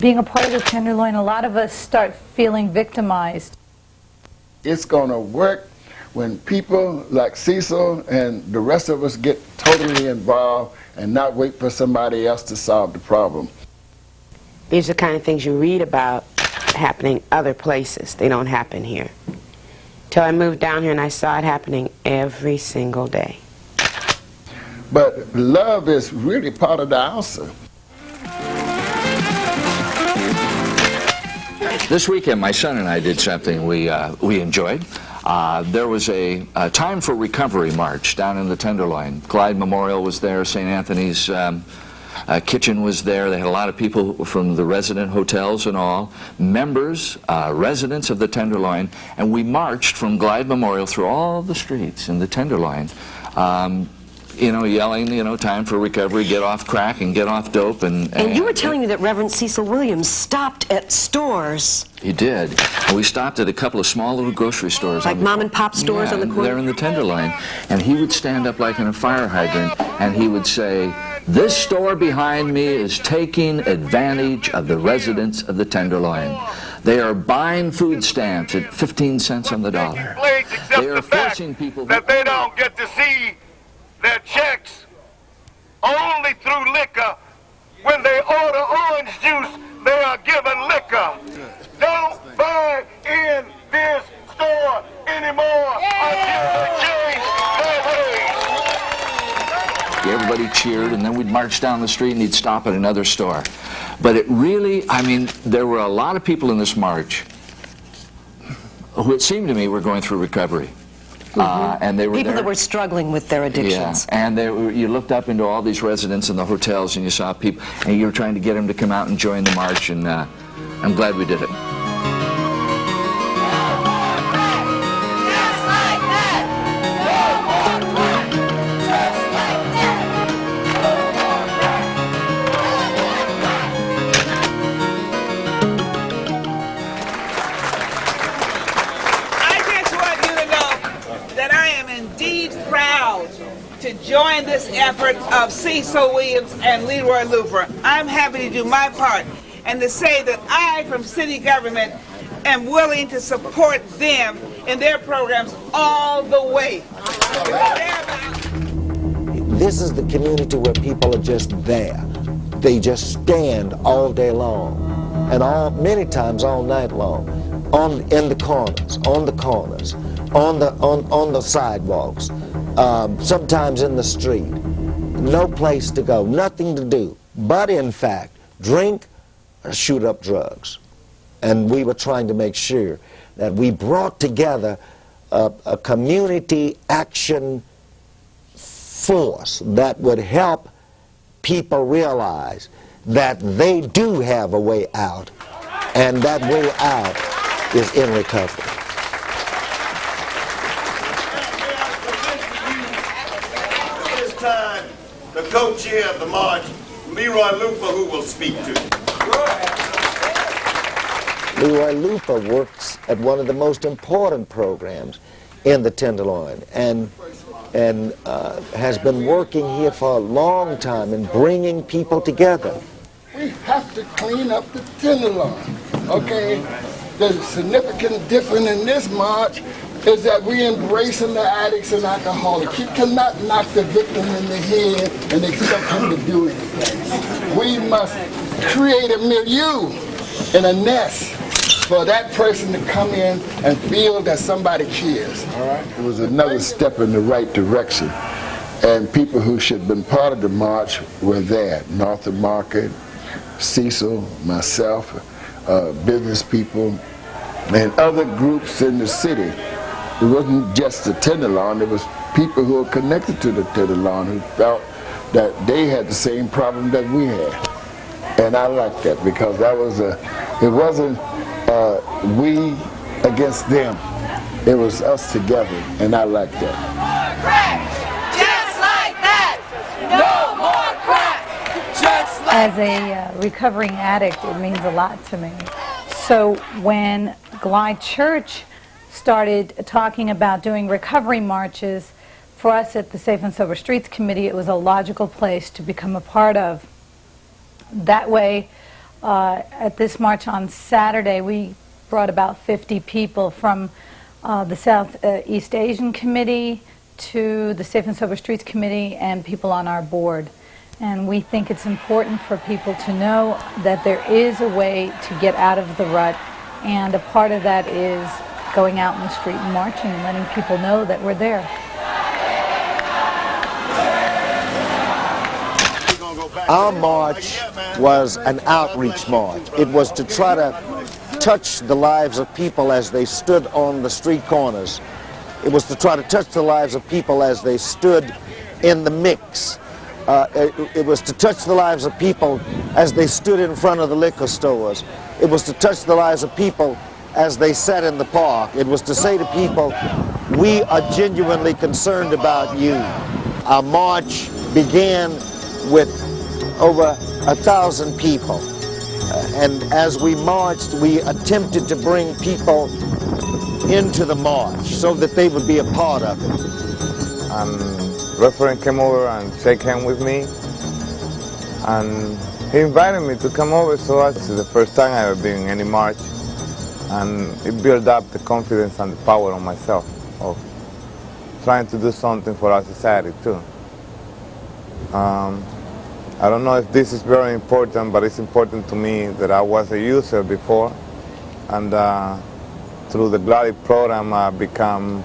being a part of the Tenderloin, a lot of us start feeling victimized. It's going to work when people like Cecil and the rest of us get totally involved and not wait for somebody else to solve the problem. These are the kind of things you read about happening other places. They don't happen here. Till I moved down here and I saw it happening every single day. But love is really part of the answer. This weekend, my son and I did something we enjoyed. There was a Time for Recovery march down in the Tenderloin. Clyde Memorial was there, St. Anthony's Kitchen was there. They had a lot of people from the resident hotels and all, members, residents of the Tenderloin, and we marched from Clyde Memorial through all the streets in the Tenderloin, you know, yelling, you know, time for recovery, get off crack and get off dope. And you were telling me that Reverend Cecil Williams stopped at stores. He did. And we stopped at a couple of small little grocery stores. Like mom and pop stores on the corner? There in the Tenderloin. And he would stand up like in a fire hydrant and he would say, "This store behind me is taking advantage of the residents of the Tenderloin. They are buying food stamps at 15 cents on the dollar. They are forcing people that they don't get to see their checks only through liquor. When they order orange juice, they are given liquor. Don't buy in this store anymore until they change their ways." Everybody cheered, and then we'd march down the street and he'd stop at another store. But it really, I mean, there were a lot of people in this march who it seemed to me were going through recovery. And they were people there, that were struggling with their addictions. Yeah, and you looked up into all these residents in the hotels and you saw people, and you were trying to get them to come out and join the march, and I'm glad we did it. To join this effort of Cecil Williams and Leroy Looper. I'm happy to do my part and to say that I, from city government, am willing to support them in their programs all the way. This is the community where people are just there. They just stand all day long, and many times all night long, in the corners, on the sidewalks. Sometimes in the street, no place to go, nothing to do, but in fact, drink or shoot up drugs. And we were trying to make sure that we brought together a community action force that would help people realize that they do have a way out, and that way out is in recovery. The co-chair of the march, Leroy Looper, who will speak to you. Leroy Looper works at one of the most important programs in the Tenderloin, and has been working here for a long time and bringing people together. We have to clean up the Tenderloin, okay? The significant difference in this march is that we embracing the addicts and alcoholics. You cannot knock the victim in the head and expect him to do anything. We must create a milieu and a nest for that person to come in and feel that somebody cares. All right? It was another step in the right direction. And people who should have been part of the march were there. North of Market, Cecil, myself, business people, and other groups in the city. It wasn't just the Tenderloin, it was people who were connected to the Tenderloin who felt that they had the same problem that we had. And I like that because that was it wasn't we against them, it was us together, and I like that. More crack, just like that. No more crack, just like As a recovering addict, it means a lot to me. So when Glide Church started talking about doing recovery marches, for us at the Safe and Sober Streets Committee, it was a logical place to become a part of. That way, At this march on Saturday, we brought about 50 people from the Southeast Asian Committee to the Safe and Sober Streets Committee and people on our board. And we think it's important for people to know that there is a way to get out of the rut, and a part of that is going out in the street and marching and letting people know that we're there. Our march was an outreach march. It was to try to touch the lives of people as they stood on the street corners. It was to try to touch the lives of people as they stood in the mix. It was to touch the lives of people as they stood in front of the liquor stores. It was to touch the lives of people as they sat in the park. It was to say to people, we are genuinely concerned about you. Our march began with over 1,000 people. And as we marched, we attempted to bring people into the march so that they would be a part of it. And Reverend came over and shook hands with me, and he invited me to come over, so this is the first time I've ever been in any march, and it built up the confidence and the power on myself of trying to do something for our society too. I don't know if this is very important, but it's important to me that I was a user before, and through the GLADY program I've become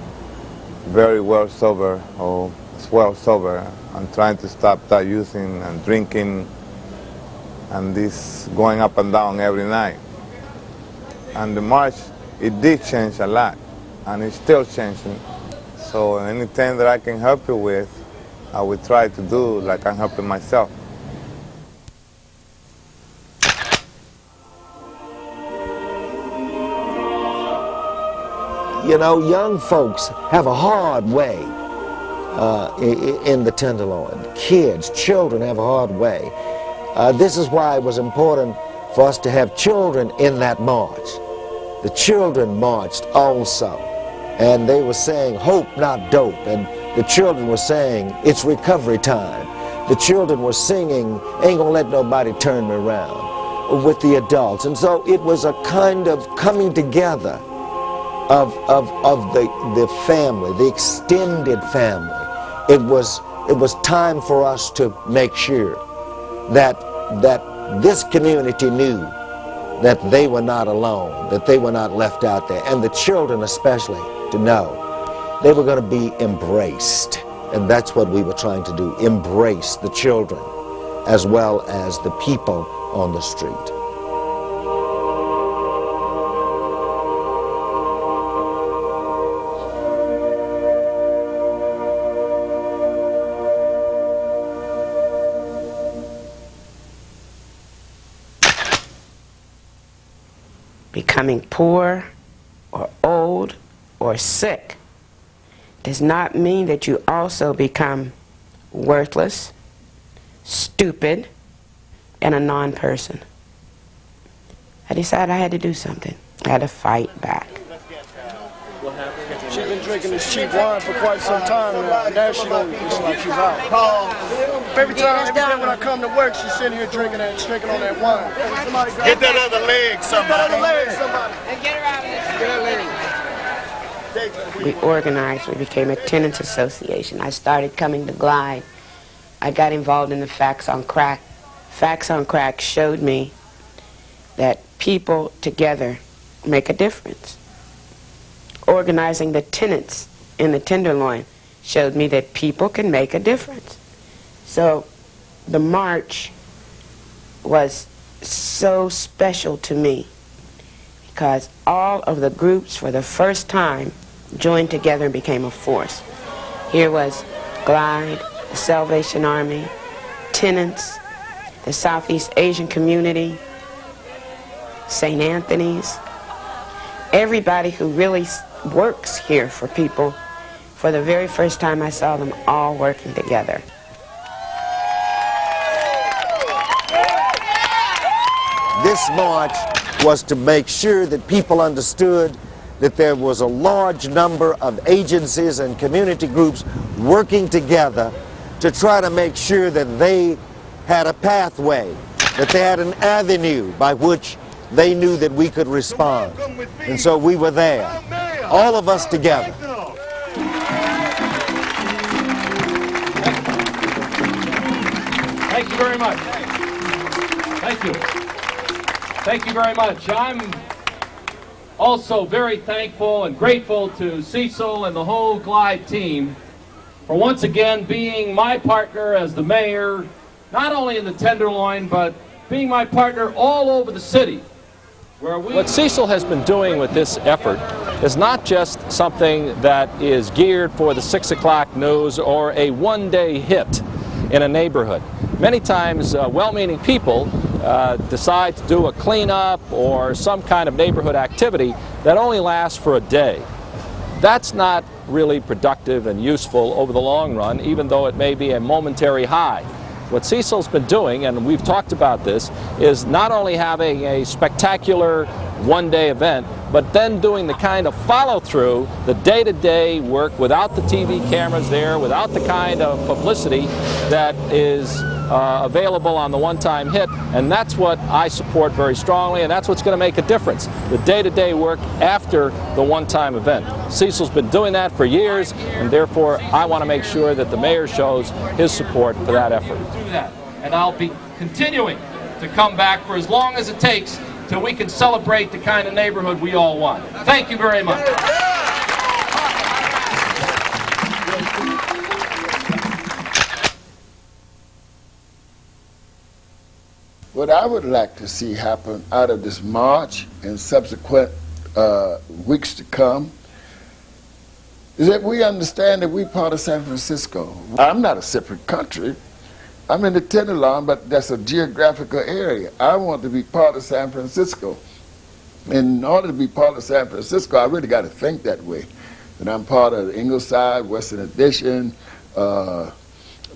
very well sober, or well sober. I'm trying to stop that using and drinking and this going up and down every night. And the march, it did change a lot, and it's still changing. So anything that I can help you with, I will try to do like I'm helping myself. You know, young folks have a hard way in the Tenderloin. Kids, children have a hard way. This is why it was important for us to have children in that march. The children marched also, and they were saying, hope not dope, and the children were saying, it's recovery time. The children were singing, ain't gonna let nobody turn me around, with the adults. And so it was a kind of coming together of the family, the extended family. It was time for us to make sure that this community knew that they were not alone, that they were not left out there, and the children especially to know they were going to be embraced. And that's what we were trying to do, embrace the children as well as the people on the street. Becoming poor or old or sick does not mean that you also become worthless, stupid, and a non-person. I decided I had to do something. I had to fight back. She's been drinking this cheap wine for quite some time now, and now she don't, it's like she's out. Every day when I come to work, she's sitting here drinking on that wine. Get that other leg, somebody. And get her out of this. We organized, we became a tenants association. I started coming to GLIDE. I got involved in the Facts on Crack. Facts on Crack showed me that people together make a difference. Organizing the tenants in the Tenderloin showed me that people can make a difference. So the march was so special to me because all of the groups for the first time joined together and became a force. Here was GLIDE, the Salvation Army, tenants, the Southeast Asian community, St. Anthony's, everybody who really works here for people. For the very first time I saw them all working together. This march was to make sure that people understood that there was a large number of agencies and community groups working together to try to make sure that they had a pathway that they had an avenue by which they knew that we could respond. And so we were there, all of us together. Thank you very much. Thank you. Thank you very much. I'm also very thankful and grateful to Cecil and the whole Glide team for once again being my partner as the mayor, not only in the Tenderloin, but being my partner all over the city. What Cecil has been doing with this effort is not just something that is geared for the 6 o'clock news or a one-day hit in a neighborhood. Many times well-meaning people decide to do a cleanup or some kind of neighborhood activity that only lasts for a day. That's not really productive and useful over the long run, even though it may be a momentary high. What Cecil's been doing, and we've talked about this, is not only having a spectacular one-day event, but then doing the kind of follow-through, the day-to-day work without the TV cameras there, without the kind of publicity that is available on the one-time hit, and that's what I support very strongly, and that's what's going to make a difference, the day-to-day work after the one-time event. Cecil's been doing that for years, and therefore I want to make sure that the mayor shows his support for that effort. And I'll be continuing to come back for as long as it takes till we can celebrate the kind of neighborhood we all want. Thank you very much. What I would like to see happen out of this march and subsequent weeks to come is that we understand that we're part of San Francisco. I'm not a separate country. I'm in the Tenderloin, but that's a geographical area. I want to be part of San Francisco. And in order to be part of San Francisco, I really got to think that way. That I'm part of Ingleside, Western Addition,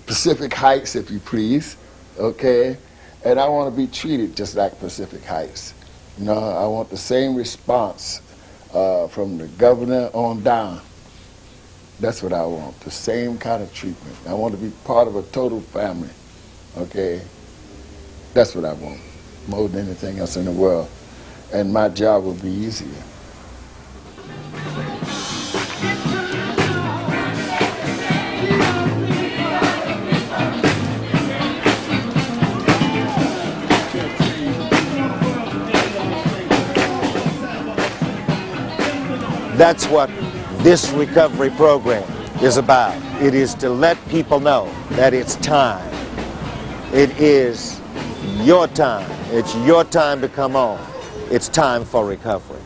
Pacific Heights, if you please, okay? And I want to be treated just like Pacific Heights. You know, I want the same response from the governor on down. That's what I want, the same kind of treatment. I want to be part of a total family, okay? That's what I want, more than anything else in the world. And my job will be easier. That's what this recovery program is about. It is to let people know that it's time. It is your time. It's your time to come on. It's time for recovery.